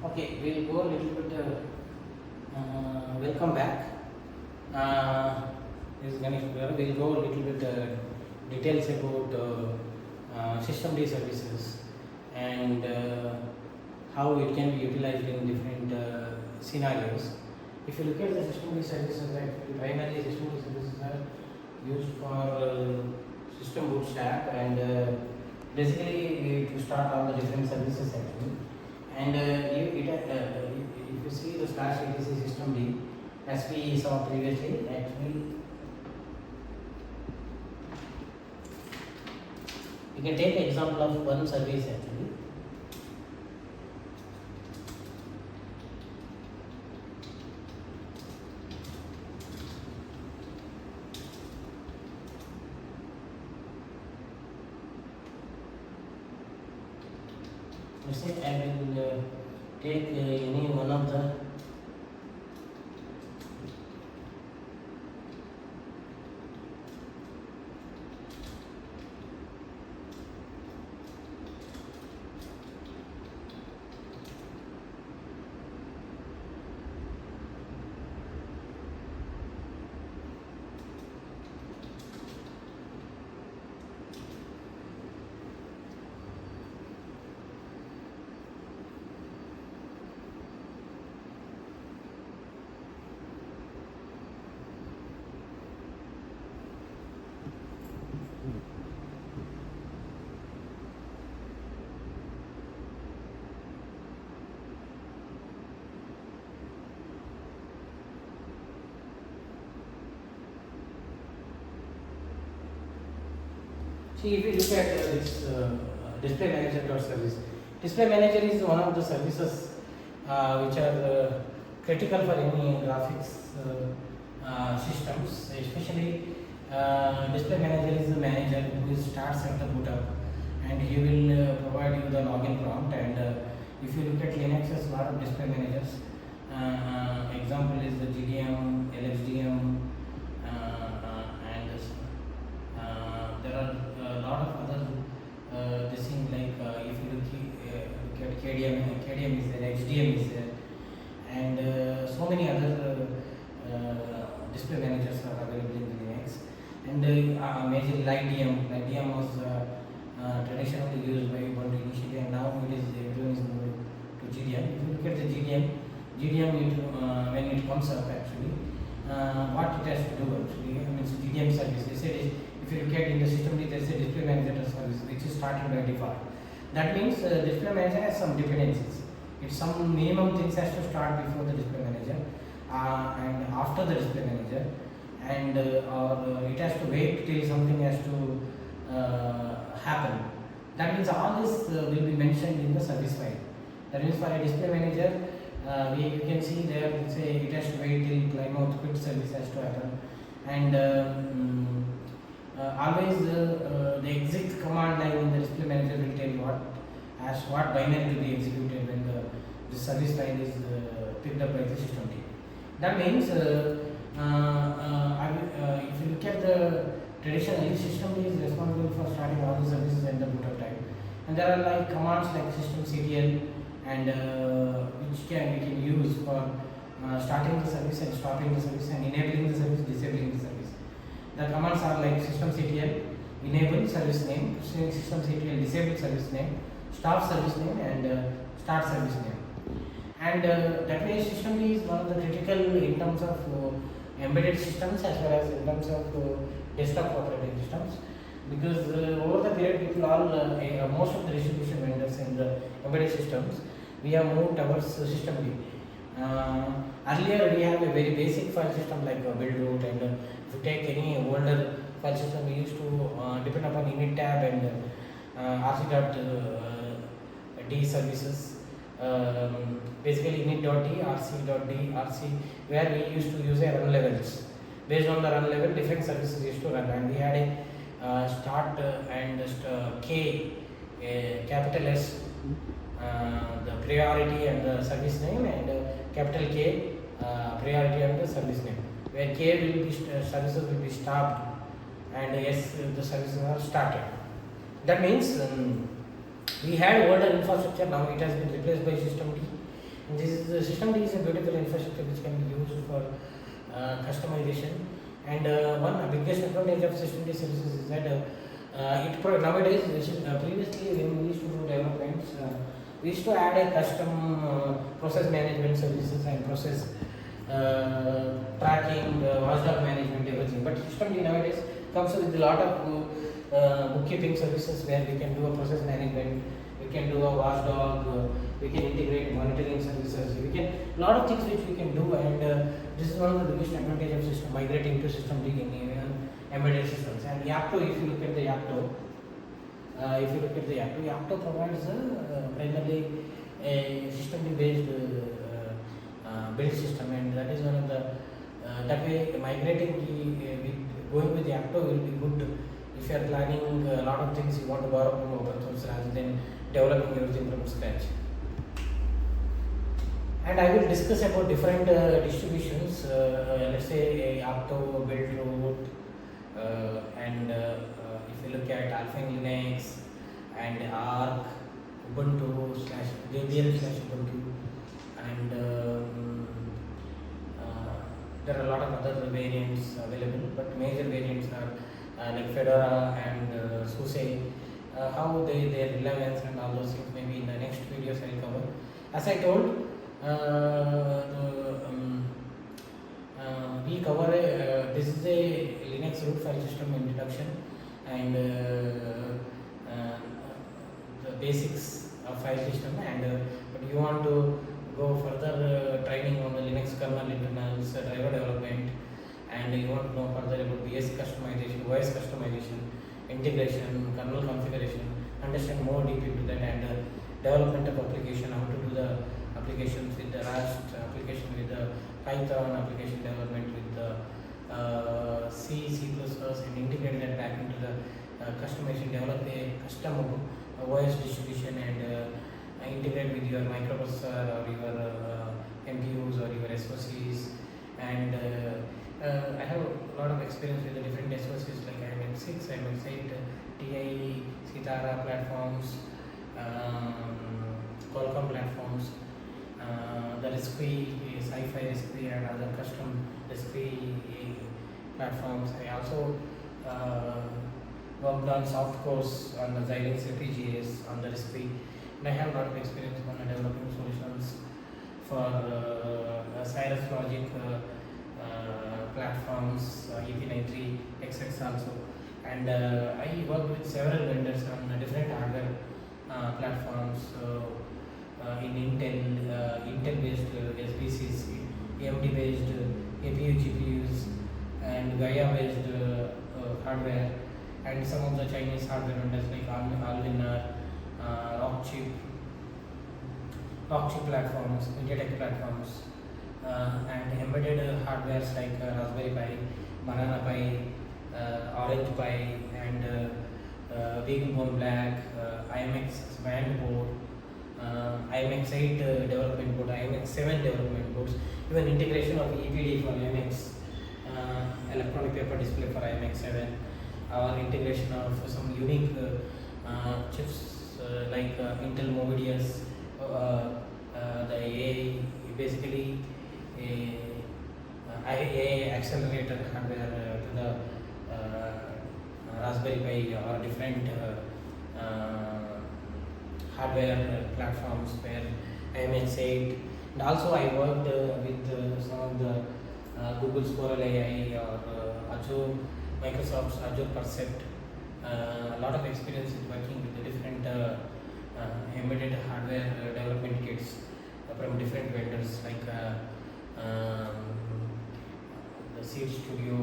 Okay, we'll go a little bit. Welcome back. This is Ganesh. We'll go a little bit details about system D services and how it can be utilized in different scenarios. If you look at the system D services, actually primarily system D services are used for system bootstrap and basically to start all the different services actually. And if you see the slash etc system D, as we saw previously, actually you can take an example of one service actually. Let's say I will take any one of the see, if you look at this display manager service, display manager is one of the services which are critical for any graphics systems, especially display manager is the manager who starts at the boot up and he will provide you the login prompt. And if you look at Linux, there's a lot of display managers. Example is the GDM, LXDM, and there are a lot of other this thing like if you look at KDM is there, HDM is there, and so many other display managers are available in Linux. And major LightDM was traditionally used by Ubuntu initially, and now it is everyone is moving to GDM. If you look at the GDM when it comes up actually, what it has to do actually, I mean, GDM service. They said if you look at in the system, there is a display manager service which is started by default. That means display manager has some dependencies. It's some minimum things has to start before the display manager and after the display manager, and or it has to wait till something has to happen. That means all this will be mentioned in the service file. That means for a display manager, you can see there say it has to wait till timeout quit service has to happen, and always the exit command line in the display manager will tell you what binary to be executed when the service file is picked up by the system team. That means if you look at the traditionally system is responsible for starting all the services at the boot up time, and there are like commands like systemctl and which we can use for starting the service and stopping the service and enabling the service, disabling the service. The commands are like systemctl enable service name, systemctl disable service name, stop service name, and start service name. And that way system is one of the critical in terms of embedded systems as well as in terms of desktop operating systems, because over the period people all most of the distribution vendors in the embedded systems, we have moved towards system D. Earlier we have a very basic file system like build root, and if you take any older file system, we used to depend upon init tab and rc.d services. Basically init.d, rc.d, rc, where we used to use a run levels. Based on the run level, different services used to run, and we had a start and K, capital S, the priority and the service name, and capital K, priority and the service name, where K will be services will be stopped and S the services are started. That means we had older infrastructure, now it has been replaced by system D, This system D is a beautiful infrastructure which can be used for customization. And one biggest advantage of system D services is that nowadays previously when we used to do developments, we used to add a custom process management services and process tracking, watchdog management, everything. But system D nowadays comes with a lot of bookkeeping services where we can do a process management, we can do a watchdog, we can integrate monitoring services, we can lot of things which we can do, and this is one of the biggest advantage of system migrating to system D in embedded systems. And Yapto, if you look at the Yapto provides primarily a system D based build system, and that is one of the that way migrating going with Yapto will be good if you are planning a lot of things you want to borrow from open source rather than developing everything from scratch. And I will discuss about different distributions, let's say Apto, Buildroot, and if you look at Alpha Linux and Arc, Ubuntu / JBL / Ubuntu, and there are a lot of other variants available, but major variants are like Fedora and SUSE. How their relevance and all those things maybe in the next videos I will cover. As I told, we cover this is a Linux root file system introduction and the basics of file system, and but you want to go further training on the Linux kernel internals, driver development, and you want to know further about BS customization, OS customization, integration, kernel configuration, understand more deep into that, and development of application, how to do the applications with the Rust, application with the Python, application development with the C, C++, and integrate that back into the customization, develop a custom OS distribution, and integrate with your microprocessor or your MPUs or your SoCs. And I have a lot of experience with the different SoCs like IMX6, IMX8, TI, Citara platforms, Qualcomm platforms, the RISC-V, Sci-Fi RISC-V, and other custom RISC-V platforms. I also worked on soft cores on the Xilinx FPGAs on the RISC-V, and I have a lot of experience on developing solutions for Cyrus Logic platforms, EP93, XX also, and I worked with several vendors on different hardware platforms. In Intel based SBCs, AMD based APU GPUs, and Gaia based hardware, and some of the Chinese hardware vendors like Alwinner, Rockchip platforms, MediaTek platforms, and embedded hardwares like Raspberry Pi, Banana Pi, Orange Pi, and BeagleBone Black, IMX band board, IMX8 development board, IMX7 development boards, even integration of EPD for IMX, electronic paper display for IMX7, or integration of some unique chips like Intel Movidius, the AI, basically AI accelerator hardware to the Raspberry Pi or different hardware platforms where IMX8, and also I worked with some of the Google's Coral AI or Azure, Microsoft's Azure Percept. A lot of experience in working with the different embedded hardware development kits from different vendors like the Seed Studio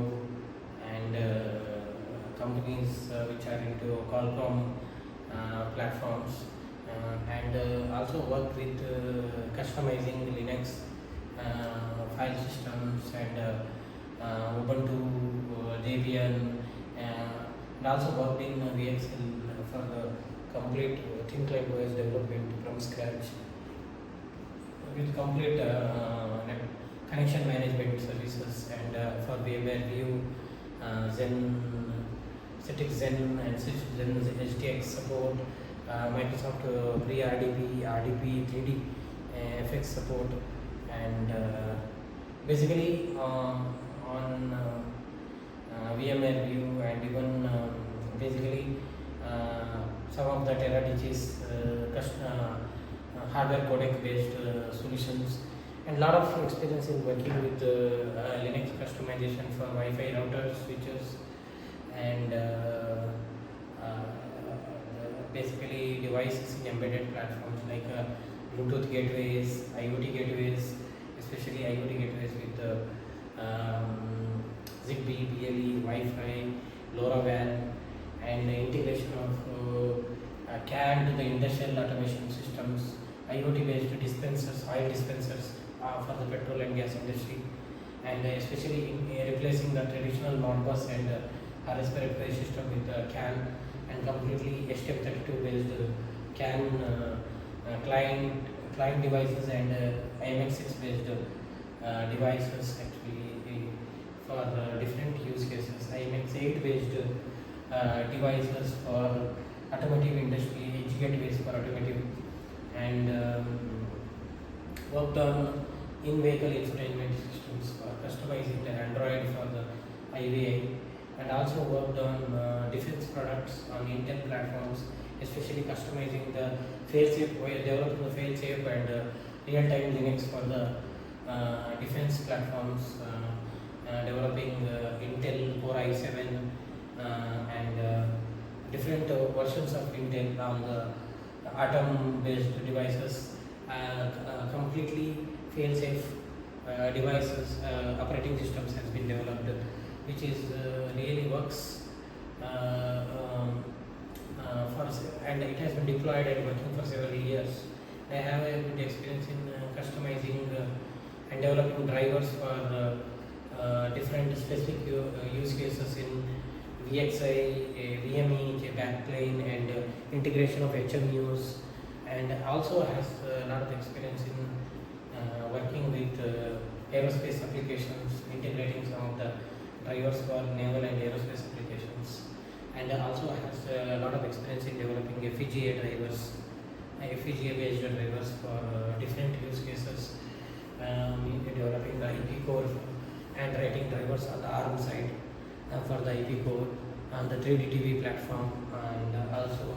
and companies which are into Qualcomm platforms, and also worked with customizing Linux file systems and Ubuntu, Debian, and also worked in VXL for the complete thin client OS development from scratch with complete connection management services, and for VMware View, Citrix Zen and Zen HDX support, Microsoft pre-RDP, RDP 3D FX support, and basically on VMware view, and even basically some of the TerraDG's hardware codec based solutions, and lot of experience in working with Linux customization for Wi-Fi routers, switches, and basically devices in embedded platforms like Bluetooth gateways, IoT gateways, especially IoT gateways with Zigbee, BLE, Wi-Fi, LoRaWAN, and the integration of CAN to the industrial automation systems, IoT based dispensers, oil dispensers for the petrol and gas industry, and especially in replacing the traditional Modbus and respiratory system with CAN, and completely STM32 based CAN client devices, and IMX6 based devices actually for different use cases. IMX8 based devices for automotive industry, edge gateways for automotive, and worked on in-vehicle infotainment systems for customizing the Android for the IVI, and also worked on defense products on Intel platforms, especially customizing the fail-safe, developing the fail-safe and real-time Linux for the defense platforms, developing Intel Core i7 and different versions of Intel on the Atom-based devices, completely fail-safe devices, operating systems has been developed, which is really works and it has been deployed and working for several years. I have a good experience in customizing and developing drivers for different specific use cases in VXI, VME, backplane, and integration of HMUs, and also has a lot of experience in working with aerospace applications, integrating some of the drivers for naval and aerospace applications, and also has a lot of experience in developing FPGA drivers, FPGA based drivers for different use cases, developing the IP core and writing drivers on the ARM side for the IP core on the 3D TV platform, and also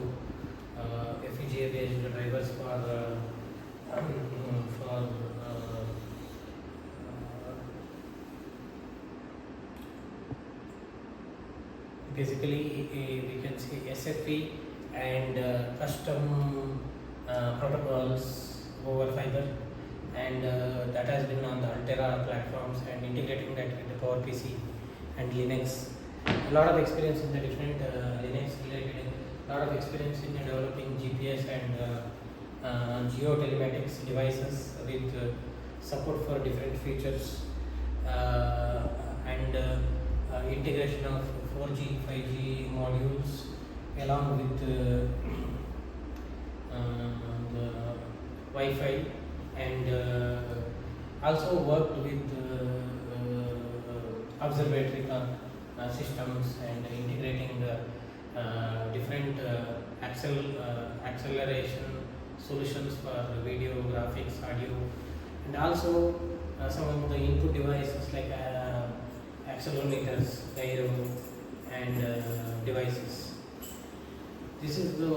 FPGA based drivers for basically we can see SFP and custom protocols over fiber, and that has been on the Altera platforms, and integrating that with the PowerPC and Linux. A lot of experience in the different Linux related, a lot of experience in developing GPS and geotelematics devices with support for different features, and integration of 4G, 5G modules along with the Wi-Fi, and also worked with observatory systems, and integrating the different acceleration solutions for video, graphics, audio, and also some of the input devices like accelerometers, gyro, and devices. This is the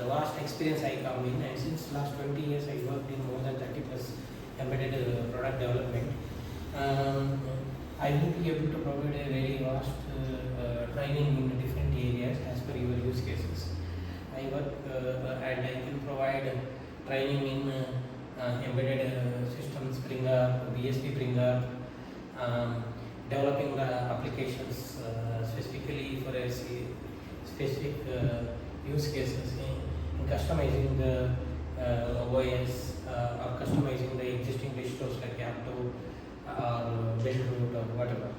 vast experience I come in, and since last 20 years I worked in more than 30 plus embedded product development. I will be able to provide a very vast training in different areas as per your use cases. I work and I can provide training in embedded systems, bringer, BSP bringer, developing the applications specifically for a specific use cases in customizing the OS or customizing the existing distros like Apto or Build Root or whatever.